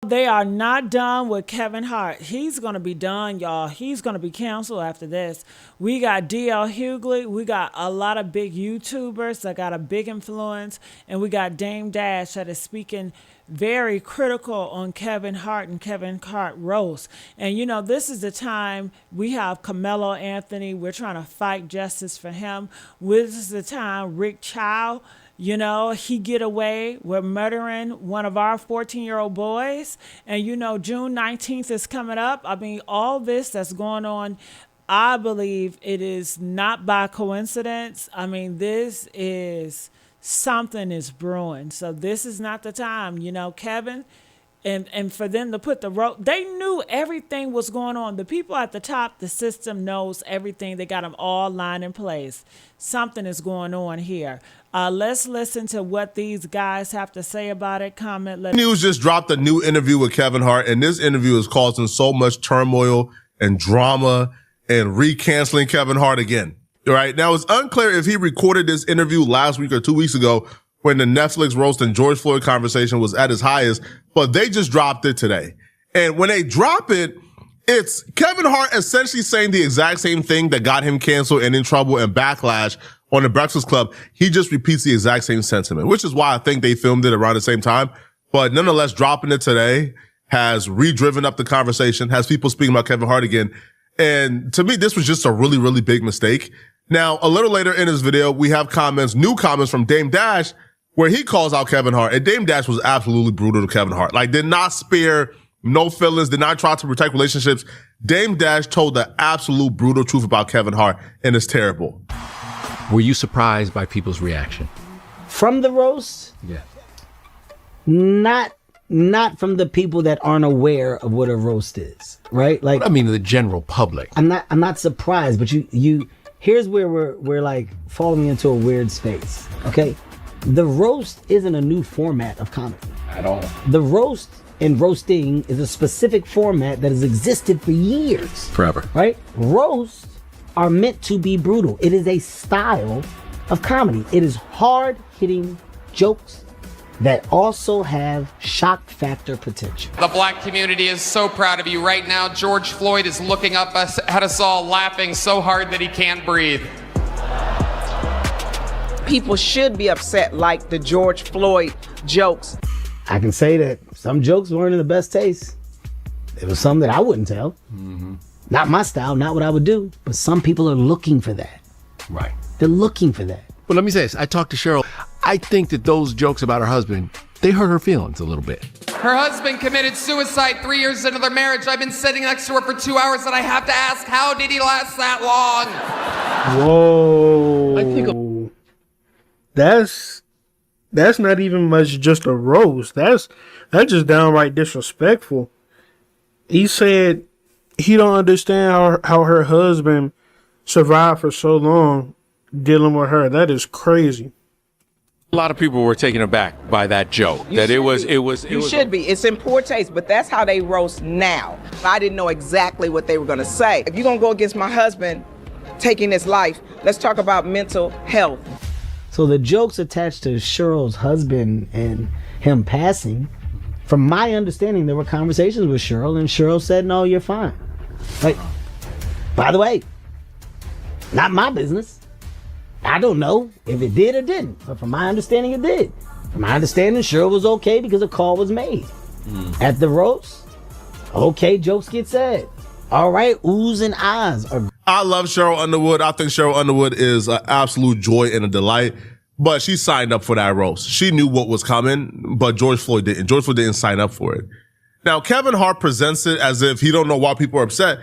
they are not done with Kevin Hart. He's going to be done, y'all. He's going to be canceled after this. We got D.L. Hughley. We got a lot of big YouTubers that got a big influence. And we got Dame Dash that is speaking very critical on Kevin Hart and Kevin Hart roast. And, you know, this is the time we have Carmelo Anthony. We're trying to fight justice for him. This is the time Rick Chow, you know, he get away with murdering one of our 14-year-old boys. And, you know, June 19th is coming up. I mean, all this that's going on, I believe it is not by coincidence. I mean, this is something is brewing. So this is not the time, you know, Kevin. And for them to put the rope, they knew everything was going on. The people at the top, the system knows everything. They got them all lined in place. Something is going on here. Let's listen to what these guys have to say about it. Comment. News just dropped a new interview with Kevin Hart, and this interview is causing so much turmoil and drama and re-canceling Kevin Hart again. All right. Now, it's unclear if he recorded this interview last week or 2 weeks ago when the Netflix roast and George Floyd conversation was at its highest, but they just dropped it today. And when they drop it, it's Kevin Hart essentially saying the exact same thing that got him canceled and in trouble and backlash on the Breakfast Club. He just repeats the exact same sentiment, which is why I think they filmed it around the same time. But nonetheless, dropping it today has re-driven up the conversation, has people speaking about Kevin Hart again. And to me, this was just a really, really big mistake. Now, a little later in this video, we have new comments from Dame Dash, where he calls out Kevin Hart. And Dame Dash was absolutely brutal to Kevin Hart. Like, did not spare no feelings, did not try to protect relationships. Dame Dash told the absolute brutal truth about Kevin Hart, and it's terrible. Were you surprised by people's reaction? From the roast? Yeah. Not from the people that aren't aware of what a roast is, right? Like, I mean, the general public. I'm not surprised, but you here's where we're like falling into a weird space. Okay? The roast isn't a new format of comedy. At all. The roast and roasting is a specific format that has existed for years. Forever. Right? Roasts are meant to be brutal. It is a style of comedy. It is hard-hitting jokes that also have shock factor potential. The black community is so proud of you right now. George Floyd is looking up at us all, laughing so hard that he can't breathe. People should be upset like the George Floyd jokes. I can say that some jokes weren't in the best taste. There was some that I wouldn't tell. Mm-hmm. Not my style, not what I would do. But some people are looking for that. Right. They're looking for that. But let me say this. I talked to Cheryl. I think that those jokes about her husband, they hurt her feelings a little bit. Her husband committed suicide 3 years into their marriage. I've been sitting next to her for 2 hours and I have to ask, how did he last that long? Whoa. I think that's not even much just a roast. That's just downright disrespectful. He said he don't understand how her husband survived for so long dealing with her. That is crazy. a lot of people were taken aback by that joke. You should be. It's in poor taste, but that's how they roast now. I didn't know exactly what they were going to say. If you're going to go against my husband taking his life, let's talk about mental health. So the jokes attached to Cheryl's husband and him passing, from my understanding, there were conversations with Cheryl, and Cheryl said, no, you're fine. Like, by the way, not my business. I don't know if it did or didn't, but from my understanding, it did. From my understanding, Cheryl was okay because a call was made. At the roast, okay, jokes get said. All right, oohs and ahs. I love Cheryl Underwood. I think Cheryl Underwood is an absolute joy and a delight. But she signed up for that roast. She knew what was coming, but George Floyd didn't. George Floyd didn't sign up for it. Now, Kevin Hart presents it as if he don't know why people are upset.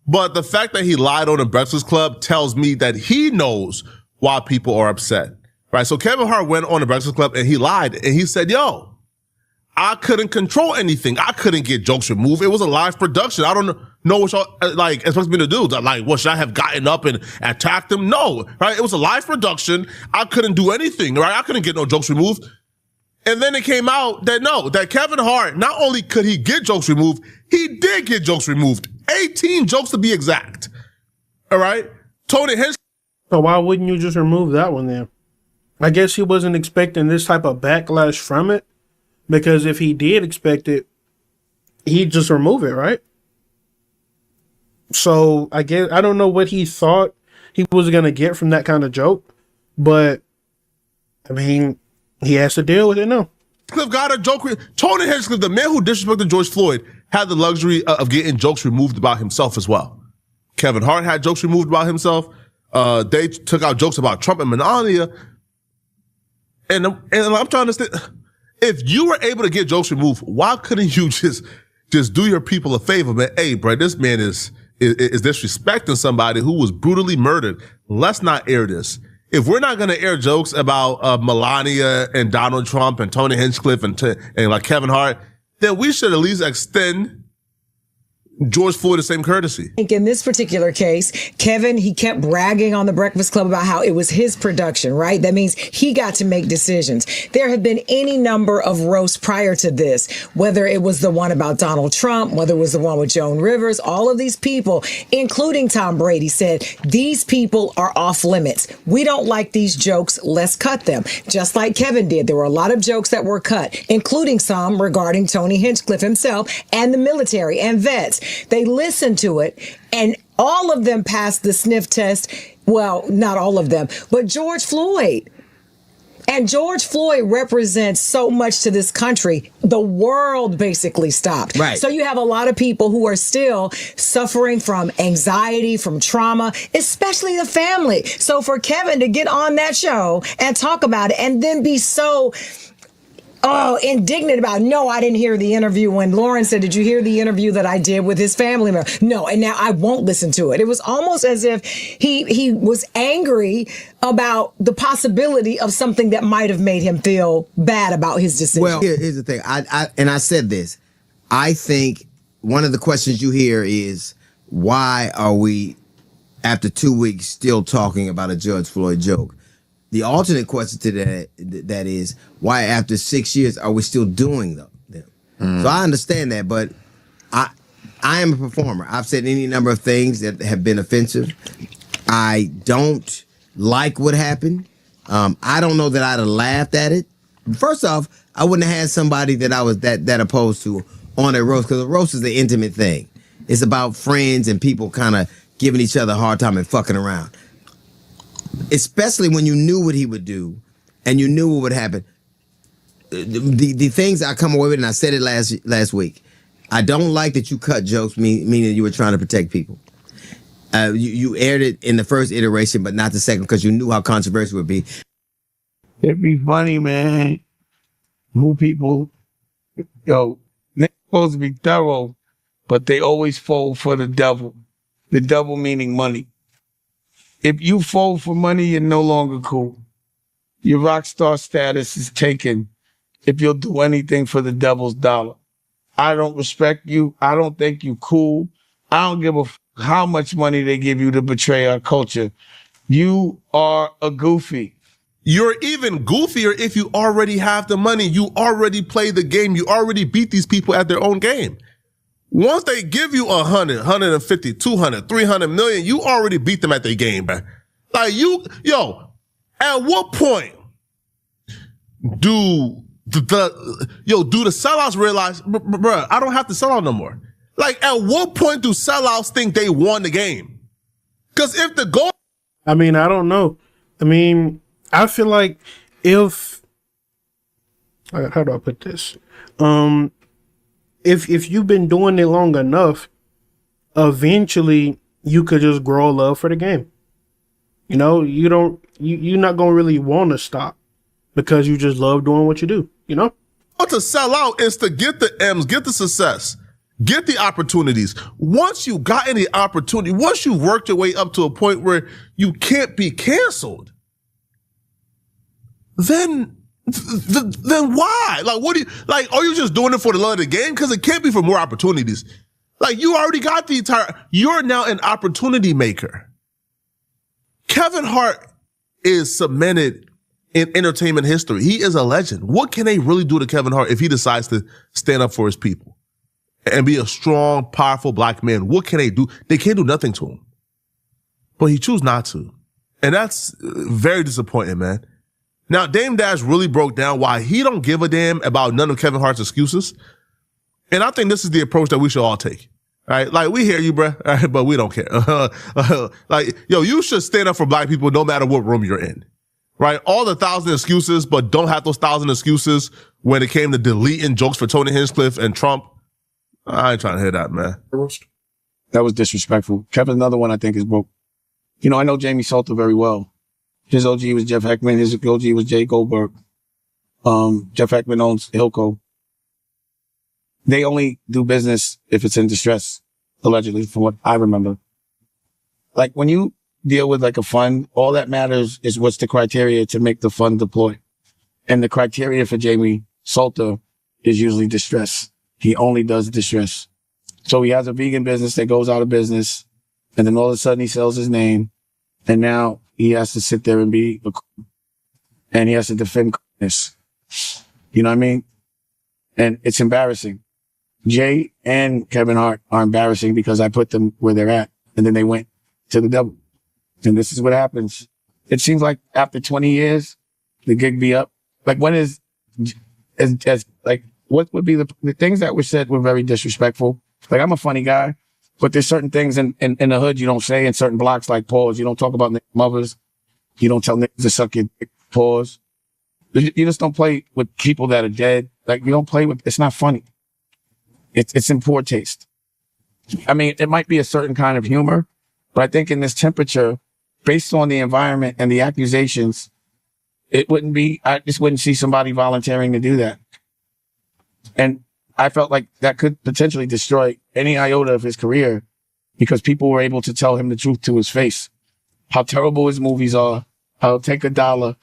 But the fact that he lied on the Breakfast Club tells me that he knows why people are upset. Right? So Kevin Hart went on the Breakfast Club and he lied. And he said, yo, I couldn't control anything. I couldn't get jokes removed. It was a live production. I don't know what y'all expect me to do. Like, what, should I have gotten up and attacked them? No, right? It was a live production. I couldn't do anything, right? I couldn't get no jokes removed. And then it came out that Kevin Hart, not only could he get jokes removed, he did get jokes removed. 18 jokes to be exact. All right? Tony Henson. So why wouldn't you just remove that one then? I guess he wasn't expecting this type of backlash from it. Because if he did expect it, he'd just remove it, right? So I don't know what he thought he was gonna get from that kind of joke, but I mean, he has to deal with it now. Cliff got a joke. Tony Hinchcliffe, the man who disrespected George Floyd, had the luxury of getting jokes removed about himself as well. Kevin Hart had jokes removed about himself. They took out jokes about Trump and Melania. And I'm trying to understand, if you were able to get jokes removed, why couldn't you just do your people a favor, man? Hey, bro, this man is disrespecting somebody who was brutally murdered. Let's not air this. If we're not going to air jokes about Melania and Donald Trump and Tony Hinchcliffe and like Kevin Hart, then we should at least extend George Floyd the same courtesy. I think in this particular case, Kevin, he kept bragging on the Breakfast Club about how it was his production, right? That means he got to make decisions. There have been any number of roasts prior to this, whether it was the one about Donald Trump, whether it was the one with Joan Rivers, all of these people, including Tom Brady, said, these people are off limits. We don't like these jokes. Let's cut them. Just like Kevin did. There were a lot of jokes that were cut, including some regarding Tony Hinchcliffe himself and the military and vets. They listened to it, and all of them passed the sniff test. Well, not all of them, but George Floyd. And George Floyd represents so much to this country. The world basically stopped. Right. So you have a lot of people who are still suffering from anxiety, from trauma, especially the family. So for Kevin to get on that show and talk about it and then be so indignant about, no, I didn't hear the interview. When Lauren said, did you hear the interview that I did with his family member? No, and now I won't listen to it. It was almost as if he was angry about the possibility of something that might have made him feel bad about his decision. Well, here's the thing. I said this. I think one of the questions you hear is, why are we, after 2 weeks, still talking about a George Floyd joke? The alternate question to that is, why after 6 years are we still doing them? So I understand that, but I am a performer. I've said any number of things that have been offensive. I don't like what happened. I don't know that I'd have laughed at it. First off, I wouldn't have had somebody that I was that opposed to on a roast, because a roast is an intimate thing. It's about friends and people kind of giving each other a hard time and fucking around. Especially when you knew what he would do and you knew what would happen. The things I come away with, and I said it last week, I don't like that you cut jokes, meaning you were trying to protect people. You aired it in the first iteration, but not the second, because you knew how controversial it would be. It'd be funny, man. Who people, they're supposed to be thorough, but they always fold for the devil. The devil meaning money. If you fold for money, you're no longer cool. Your rock star status is taken if you'll do anything for the devil's dollar. I don't respect you. I don't think you cool. I don't give a how much money they give you to betray our culture. You are a goofy. You're even goofier if you already have the money. You already play the game. You already beat these people at their own game. Once they give you 100, 150, 200, 300 million, you already beat them at their game, bro. Like at what point do the sellouts realize, bro, I don't have to sell out no more? Like, at what point do sellouts think they won the game? Because if the goal, I mean, I don't know. I mean, I feel like how do I put this? If you've been doing it long enough, eventually you could just grow a love for the game. You know, you're not gonna really want to stop because you just love doing what you do, you know? To sell out is to get the M's, get the success, get the opportunities. Once you got any opportunity, once you worked your way up to a point where you can't be canceled, then why? Like, are you just doing it for the love of the game? Because it can't be for more opportunities. Like, you already got you're now an opportunity maker. Kevin Hart is cemented in entertainment history. He is a legend. What can they really do to Kevin Hart if he decides to stand up for his people and be a strong, powerful black man? What can they do? They can't do nothing to him. But he chose not to. And that's very disappointing, man. Now, Dame Dash really broke down why he don't give a damn about none of Kevin Hart's excuses. And I think this is the approach that we should all take. Right? Like, we hear you, bruh, right? But we don't care. Like, yo, you should stand up for black people no matter what room you're in. Right? All the 1,000 excuses, but don't have those 1,000 excuses when it came to deleting jokes for Tony Hinchcliffe and Trump. I ain't trying to hear that, man. That was disrespectful. Kevin's another one I think is broke. You know, I know Jamie Salter very well. His OG was Jeff Heckman. His OG was Jay Goldberg. Jeff Heckman owns Hilco. They only do business if it's in distress, allegedly, from what I remember. Like, when you deal with like a fund, all that matters is what's the criteria to make the fund deploy. And the criteria for Jamie Salter is usually distress. He only does distress. So he has a vegan business that goes out of business, and then all of a sudden he sells his name, and now he has to sit there and and he has to defend this. You know what I mean? And it's embarrassing. Jay and Kevin Hart are embarrassing because I put them where they're at, and then they went to the devil. And this is what happens. It seems like after 20 years, the gig be up. Like, when is, as like, what would be the things that were said were very disrespectful. Like, I'm a funny guy, but there's certain things in the hood you don't say in certain blocks, like pause. You don't talk about mothers. You don't tell niggas to suck your dick, pause. You just don't play with people that are dead. Like, you don't play with, it's not funny. It's in poor taste. I mean, it might be a certain kind of humor, but I think in this temperature, based on the environment and the accusations, I just wouldn't see somebody volunteering to do that. And I felt like that could potentially destroy any iota of his career because people were able to tell him the truth to his face. How terrible his movies are, how he'll take $1,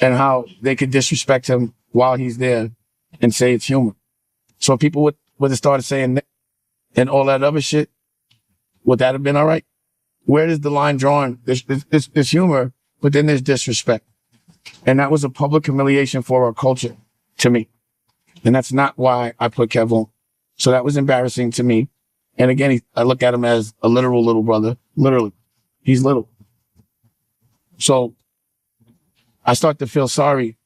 and how they could disrespect him while he's there and say it's humor. So if people would have started saying that and all that other shit, would that have been all right? Where is the line drawn? There's humor, but then there's disrespect. And that was a public humiliation for our culture, to me. And that's not why I put Kev on. So that was embarrassing to me. And again, I look at him as a literal little brother. Literally. He's little. So I start to feel sorry.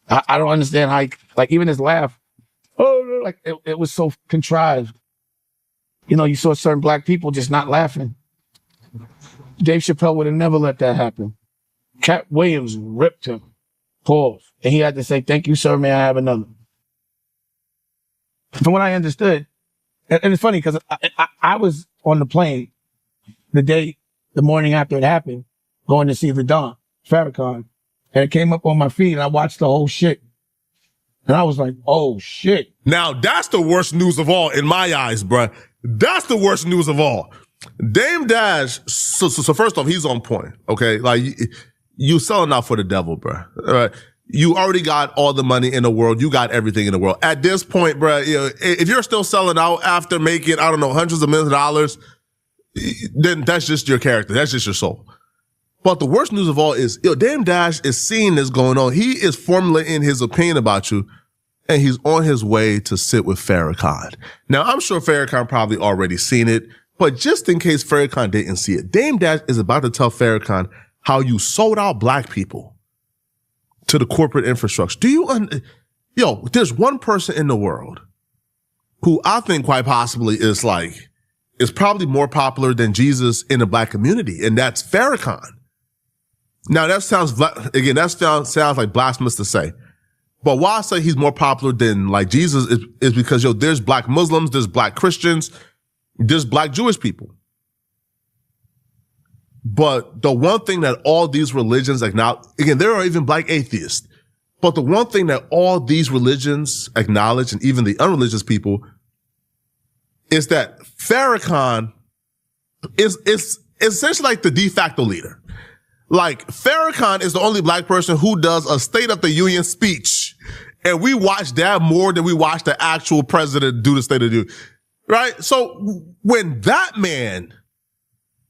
I don't understand how, like, even his laugh, like, it was so contrived. You know, you saw certain black people just not laughing. Dave Chappelle would have never let that happen. Cat Williams ripped him. Pause. And he had to say, "Thank you, sir. May I have another?" From what I understood, and it's funny because I was on the plane the morning after it happened, going to see the Don, Farrakhan, and it came up on my feed, and I watched the whole shit. And I was like, oh, shit. Now, that's the worst news of all in my eyes, bruh. That's the worst news of all. Dame Dash, so first off, he's on point, okay? Like, you selling out for the devil, bruh. All right? You already got all the money in the world. You got everything in the world. At this point, bruh, you know, if you're still selling out after making, I don't know, hundreds of millions of dollars, then that's just your character. That's just your soul. But the worst news of all is, Dame Dash is seeing this going on. He is formulating his opinion about you, and he's on his way to sit with Farrakhan. Now, I'm sure Farrakhan probably already seen it, but just in case Farrakhan didn't see it, Dame Dash is about to tell Farrakhan how you sold out black people to the corporate infrastructure. There's one person in the world who I think quite possibly is probably more popular than Jesus in the black community, and that's Farrakhan. Now that sounds like blasphemous to say, but why I say he's more popular than like Jesus is because there's black Muslims, there's black Christians, there's black Jewish people. But the one thing that all these religions acknowledge, again, there are even black atheists, but the one thing that all these religions acknowledge, and even the unreligious people, is that Farrakhan is essentially like the de facto leader. Like, Farrakhan is the only black person who does a State of the Union speech. And we watch that more than we watch the actual president do the State of the Union. Right? So when that man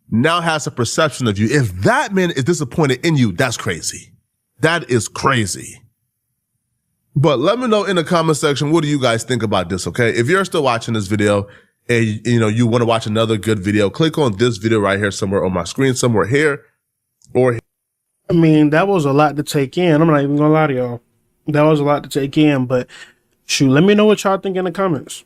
now has a perception of you, if that man is disappointed in you, that's crazy. That is crazy. But let me know in the comment section, what do you guys think about this, okay? If you're still watching this video and you want to watch another good video, click on this video right here somewhere on my screen, somewhere here or here. I mean, that was a lot to take in. I'm not even gonna lie to y'all. That was a lot to take in, but shoot, let me know what y'all think in the comments.